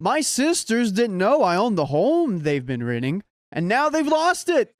My sisters didn't know I owned the home they've been renting, and now they've lost it.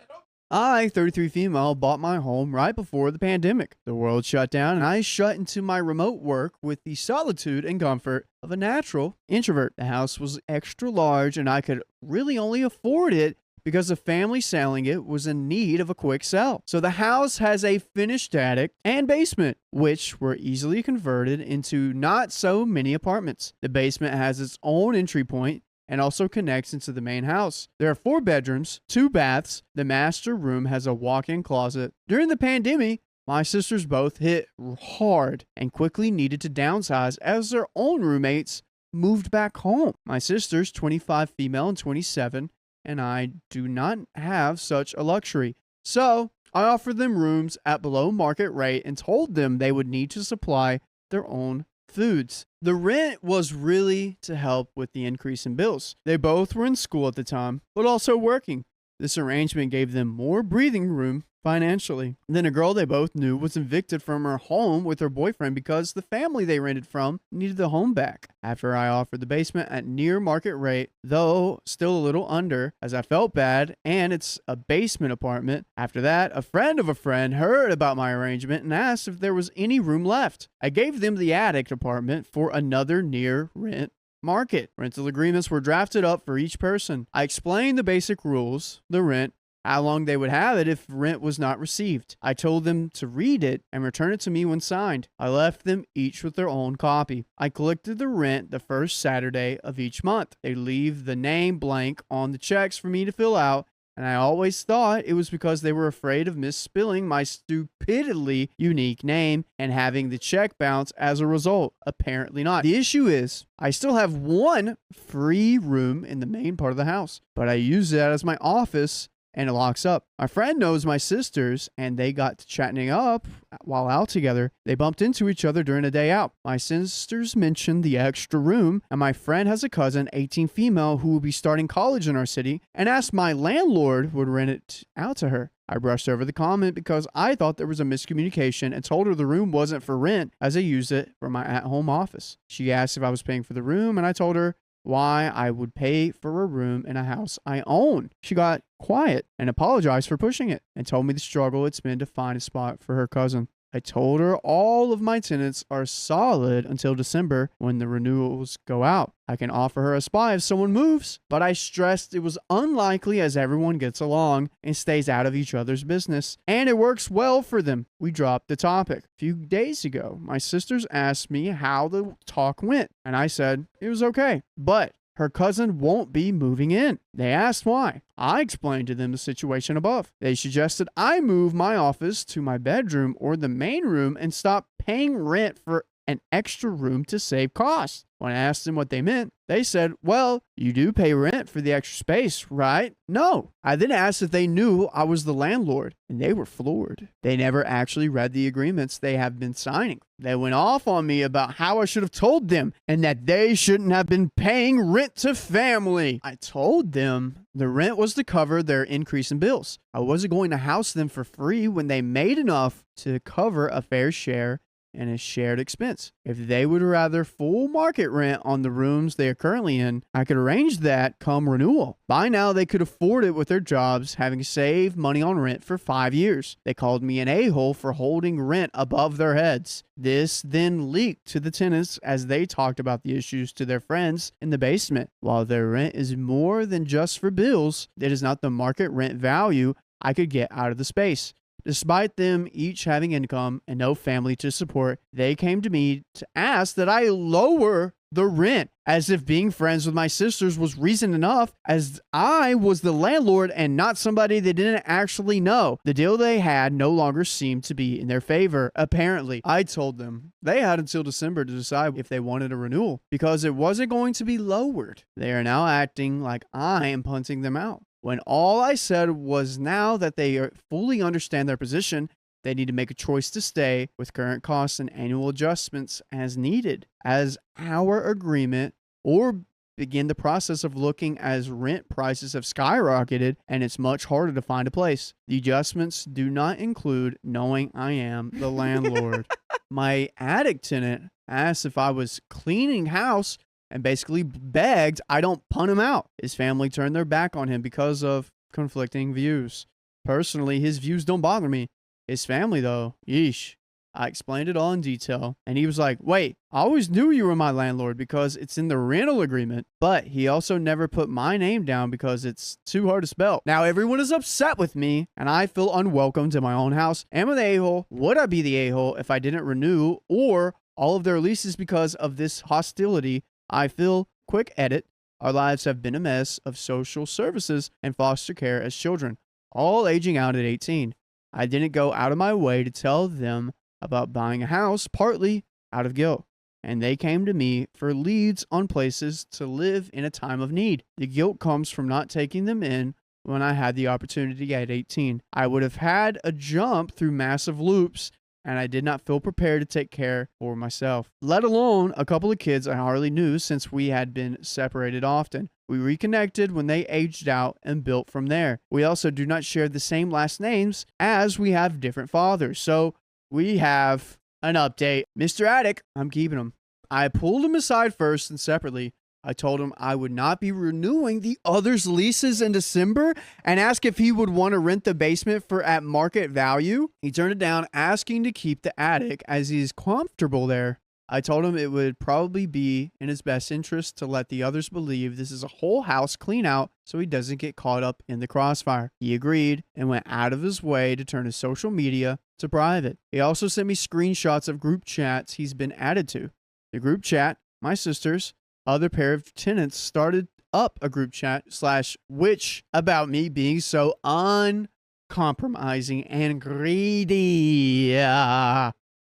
I, 33 female, bought my home right before the pandemic. The world shut down, and I shut into my remote work with the solitude and comfort of a natural introvert. The house was extra large, and I could really only afford it because the family selling it was in need of a quick sell. So the house has a finished attic and basement, which were easily converted into not so many apartments. The basement has its own entry point and also connects into the main house. There are 4 bedrooms, 2 baths. The master room has a walk-in closet. During the pandemic, my sisters both hit hard and quickly needed to downsize as their own roommates moved back home. My sisters, 25 female and 27, and I do not have such a luxury. So I offered them rooms at below market rate and told them they would need to supply their own foods. The rent was really to help with the increase in bills. They both were in school at the time, but also working. This arrangement gave them more breathing room financially. Then a girl they both knew was evicted from her home with her boyfriend because the family they rented from needed the home back. After I offered the basement at near market rate, though still a little under, as I felt bad, and it's a basement apartment. After that, a friend of a friend heard about my arrangement and asked if there was any room left. I gave them the attic apartment for another near rent market. Rental agreements were drafted up for each person. I explained the basic rules, the rent, how long they would have it if rent was not received. I told them to read it and return it to me when signed. I left them each with their own copy. I collected the rent the first Saturday of each month. They leave the name blank on the checks for me to fill out, and I always thought it was because they were afraid of misspelling my stupidly unique name and having the check bounce as a result. Apparently not. The issue is, I still have one free room in the main part of the house, but I use that as my office and it locks up. My friend knows my sisters, and they got to chatting up while out together. They bumped into each other during a day out. My sisters mentioned the extra room, and my friend has a cousin, 18 female, who will be starting college in our city, and asked my landlord would rent it out to her. I brushed over the comment because I thought there was a miscommunication and told her the room wasn't for rent as I used it for my at-home office. She asked if I was paying for the room, and I told her why I would pay for a room in a house I own. She got quiet and apologized for pushing it and told me the struggle it's been to find a spot for her cousin. I told her all of my tenants are solid until December when the renewals go out. I can offer her a spot if someone moves, but I stressed it was unlikely as everyone gets along and stays out of each other's business, and it works well for them. We dropped the topic. A few days ago, my sisters asked me how the talk went, and I said it was okay, but her cousin won't be moving in. They asked why. I explained to them the situation above. They suggested I move my office to my bedroom or the main room and stop paying rent for an extra room to save costs. When I asked them what they meant, they said, well, you do pay rent for the extra space, right? No. I then asked if they knew I was the landlord, and they were floored. They never actually read the agreements they have been signing. They went off on me about how I should have told them and that they shouldn't have been paying rent to family. I told them the rent was to cover their increase in bills. I wasn't going to house them for free when they made enough to cover a fair share and a shared expense. If they would rather full market rent on the rooms they are currently in, I could arrange that come renewal. By now, they could afford it with their jobs, having saved money on rent for 5 years. They called me an a-hole for holding rent above their heads. This then leaked to the tenants as they talked about the issues to their friends in the basement. While their rent is more than just for bills, it is not the market rent value I could get out of the space. Despite them each having income and no family to support, they came to me to ask that I lower the rent, as if being friends with my sisters was reason enough, as I was the landlord and not somebody they didn't actually know. The deal they had no longer seemed to be in their favor, apparently. I told them they had until December to decide if they wanted a renewal, because it wasn't going to be lowered. They are now acting like I am punting them out, when all I said was now that they fully understand their position, they need to make a choice to stay with current costs and annual adjustments as needed as our agreement, or begin the process of looking as rent prices have skyrocketed and it's much harder to find a place. The adjustments do not include knowing I am the landlord. My attic tenant asked if I was cleaning house and basically begged I don't punt him out. His family turned their back on him because of conflicting views. Personally, his views don't bother me. His family, though, yeesh. I explained it all in detail, and he was like, wait, I always knew you were my landlord because it's in the rental agreement, but he also never put my name down because it's too hard to spell. Now everyone is upset with me, and I feel unwelcomed in my own house. Am I the a-hole? Would I be the a-hole if I didn't renew or all of their leases because of this hostility? I feel, quick edit, our lives have been a mess of social services and foster care as children, all aging out at 18. I didn't go out of my way to tell them about buying a house, partly out of guilt, and they came to me for leads on places to live in a time of need. The guilt comes from not taking them in when I had the opportunity at 18. I would have had a jump through massive loops, and I did not feel prepared to take care for myself, let alone a couple of kids I hardly knew since we had been separated often. We reconnected when they aged out and built from there. We also do not share the same last names as we have different fathers, so we have an update. Mr. Attic, I'm keeping him. I pulled him aside first and separately. I told him I would not be renewing the others' leases in December and asked if he would want to rent the basement for at market value. He turned it down, asking to keep the attic as he's comfortable there. I told him it would probably be in his best interest to let the others believe this is a whole house clean out so he doesn't get caught up in the crossfire. He agreed and went out of his way to turn his social media to private. He also sent me screenshots of group chats he's been added to. The group chat, my sisters, other pair of tenants started up a group chat /witch about me being so uncompromising and greedy.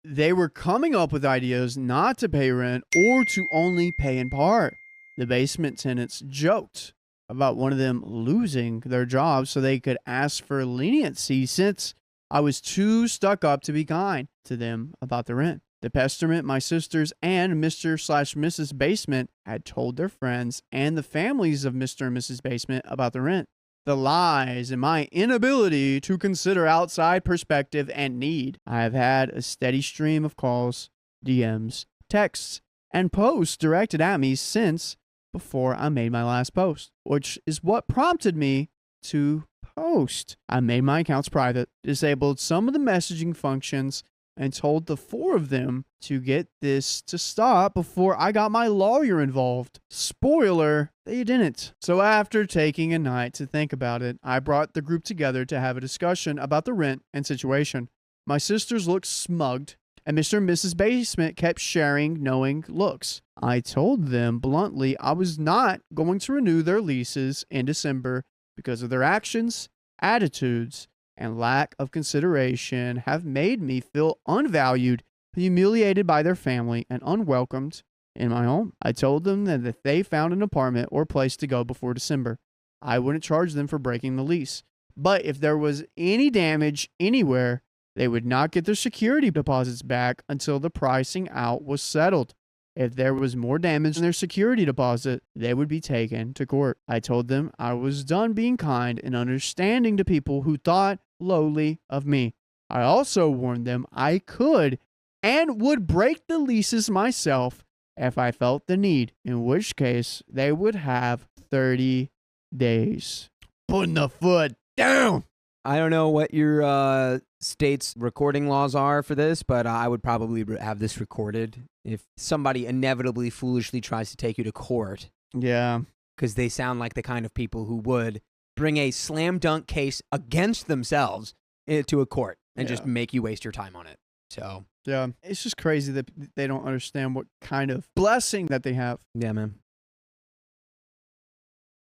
They were coming up with ideas not to pay rent or to only pay in part. The basement tenants joked about one of them losing their job so they could ask for leniency since I was too stuck up to be kind to them about the rent. The pestilent, my sisters, and Mr./Mrs. Basement had told their friends and the families of Mr. and Mrs. Basement about the rent. The lies and my inability to consider outside perspective and need. I have had a steady stream of calls, DMs, texts, and posts directed at me since before I made my last post, which is what prompted me to post. I made my accounts private, disabled some of the messaging functions, and told the 4 of them to get this to stop before I got my lawyer involved. Spoiler, they didn't. So after taking a night to think about it, I brought the group together to have a discussion about the rent and situation. My sisters looked smugged, and Mr. and Mrs. Basement kept sharing knowing looks. I told them bluntly I was not going to renew their leases in December because of their actions, attitudes, and lack of consideration have made me feel unvalued, humiliated by their family, and unwelcomed in my home. I told them that if they found an apartment or place to go before December, I wouldn't charge them for breaking the lease. But if there was any damage anywhere, they would not get their security deposits back until the pricing out was settled. If there was more damage in their security deposit, they would be taken to court. I told them I was done being kind and understanding to people who thought lowly of me. I also warned them I could and would break the leases myself if I felt the need, in which case they would have 30 days. Putting the foot down. I don't know what your state's recording laws are for this, but I would probably have this recorded if somebody inevitably foolishly tries to take you to court. Yeah. Because they sound like the kind of people who would bring a slam dunk case against themselves to a court and just make you waste your time on it. So yeah, it's just crazy that they don't understand what kind of blessing that they have. Yeah, man.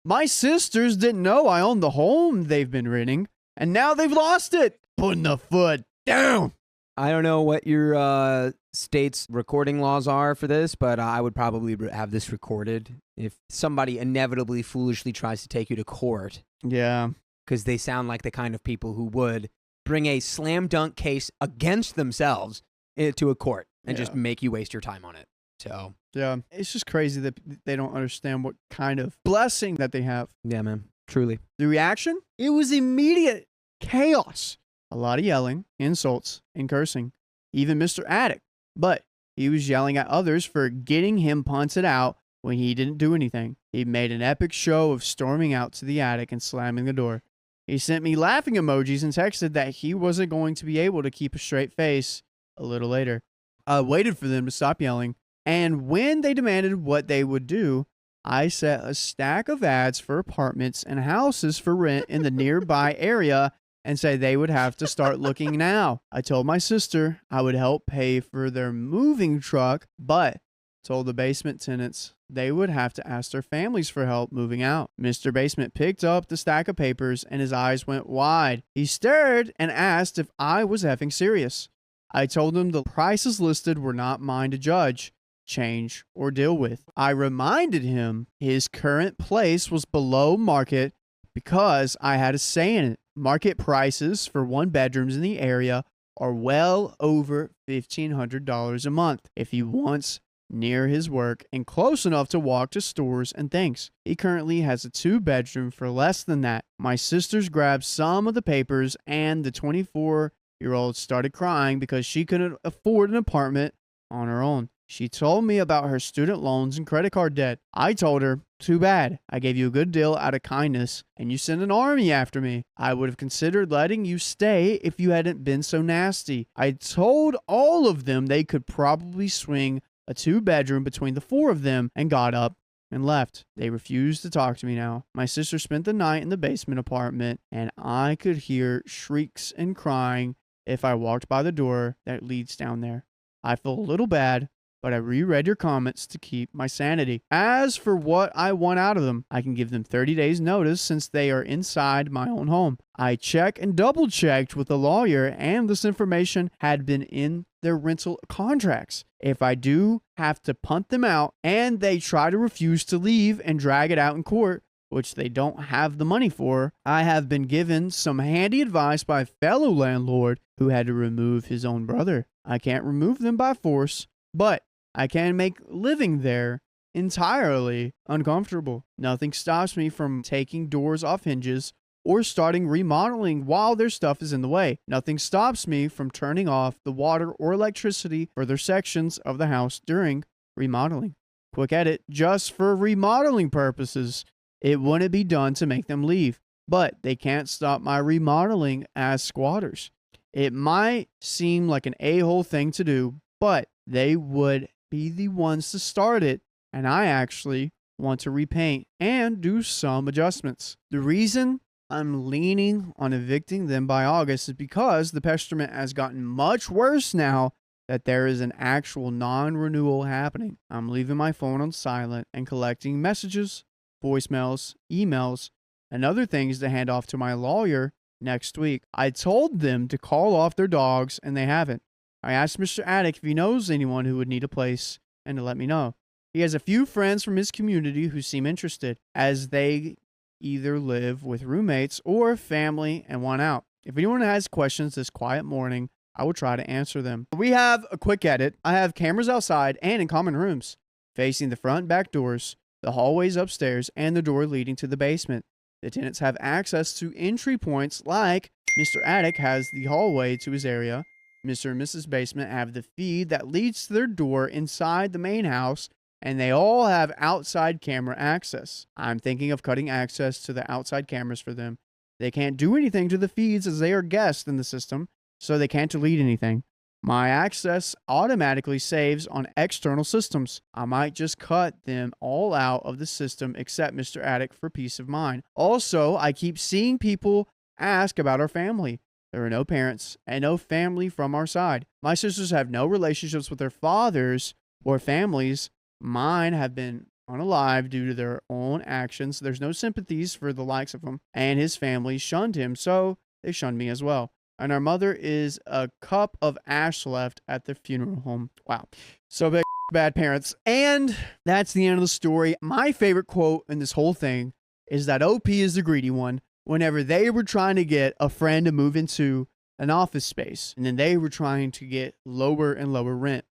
My sisters didn't know I owned the home they've been renting, and now they've lost it. Putting the foot down. I don't know what your state's recording laws are for this, but I would probably have this recorded if somebody inevitably foolishly tries to take you to court. Yeah. Because they sound like the kind of people who would bring a slam dunk case against themselves to a court and just make you waste your time on it. So yeah, it's just crazy that they don't understand what kind of blessing that they have. Yeah, man. Truly. The reaction? It was immediate chaos. A lot of yelling, insults, and cursing. Even Mr. Attic. But he was yelling at others for getting him punted out when he didn't do anything. He made an epic show of storming out to the attic and slamming the door. He sent me laughing emojis and texted that he wasn't going to be able to keep a straight face a little later. I waited for them to stop yelling, and when they demanded what they would do, I set a stack of ads for apartments and houses for rent in the nearby area and said they would have to start looking now. I told my sister I would help pay for their moving truck, but told the basement tenants they would have to ask their families for help moving out. Mr. Basement picked up the stack of papers and his eyes went wide. He stared and asked if I was effing serious. I told him the prices listed were not mine to judge, change, or deal with. I reminded him his current place was below market because I had a say in it. Market prices for one bedrooms in the area are well over $1,500 a month if he wants near his work and close enough to walk to stores and things. He currently has a 2-bedroom for less than that. My sisters grabbed some of the papers and the 24-year-old started crying because she couldn't afford an apartment on her own. She told me about her student loans and credit card debt. I told her, too bad. I gave you a good deal out of kindness, and you sent an army after me. I would have considered letting you stay if you hadn't been so nasty. I told all of them they could probably swing a 2-bedroom between the 4 of them and got up and left. They refused to talk to me now. My sister spent the night in the basement apartment, and I could hear shrieks and crying if I walked by the door that leads down there. I feel a little bad, but I reread your comments to keep my sanity. As for what I want out of them, I can give them 30 days notice since they are inside my own home. I check and double checked with the lawyer and this information had been in their rental contracts. If I do have to punt them out and they try to refuse to leave and drag it out in court, which they don't have the money for, I have been given some handy advice by a fellow landlord who had to remove his own brother. I can't remove them by force, but I can make living there entirely uncomfortable. Nothing stops me from taking doors off hinges or starting remodeling while their stuff is in the way. Nothing stops me from turning off the water or electricity for their sections of the house during remodeling. Quick edit, just for remodeling purposes. It wouldn't be done to make them leave, but they can't stop my remodeling as squatters. It might seem like an a-hole thing to do, but they would be the ones to start it, and I actually want to repaint and do some adjustments. The reason I'm leaning on evicting them by August is because the pestilence has gotten much worse now that there is an actual non-renewal happening. I'm leaving my phone on silent and collecting messages, voicemails, emails, and other things to hand off to my lawyer next week. I told them to call off their dogs, and they haven't. I asked Mr. Attic if he knows anyone who would need a place and to let me know. He has a few friends from his community who seem interested, as they either live with roommates or family and want out. If anyone has questions this quiet morning, I will try to answer them. We have a quick edit. I have cameras outside and in common rooms, facing the front and back doors, the hallways upstairs, and the door leading to the basement. The tenants have access to entry points like Mr. Attic has the hallway to his area. Mr. and Mrs. Basement have the feed that leads to their door inside the main house, and they all have outside camera access. I'm thinking of cutting access to the outside cameras for them. They can't do anything to the feeds as they are guests in the system, so they can't delete anything. My access automatically saves on external systems. I might just cut them all out of the system except Mr. Attic for peace of mind. Also, I keep seeing people ask about our family. There are no parents and no family from our side. My sisters have no relationships with their fathers or families. Mine have been unalive due to their own actions. There's no sympathies for the likes of him. And his family shunned him, so they shunned me as well. And our mother is a cup of ash left at the funeral home. Wow. So bad parents. And that's the end of the story. My favorite quote in this whole thing is that OP is the greedy one. Whenever they were trying to get a friend to move into an office space, and then they were trying to get lower and lower rent.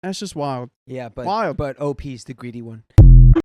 That's just wild. Yeah, Wild. but OP's the greedy one.